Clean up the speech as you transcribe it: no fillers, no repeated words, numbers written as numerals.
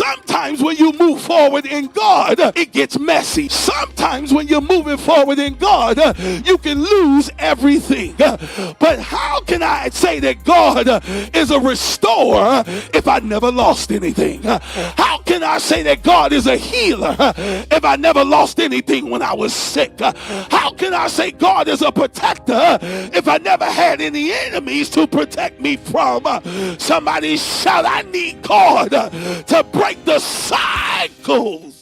Sometimes when you move forward in God, it gets messy. Sometimes when you're moving forward in God, you can lose everything. But how can I say that God is a restorer if I never lost anything? How can I say that God is a healer if I never lost anything when I was sick? How can I say God is a protector if I never had any enemies to protect me from? Somebody shout, I need God to break the cycles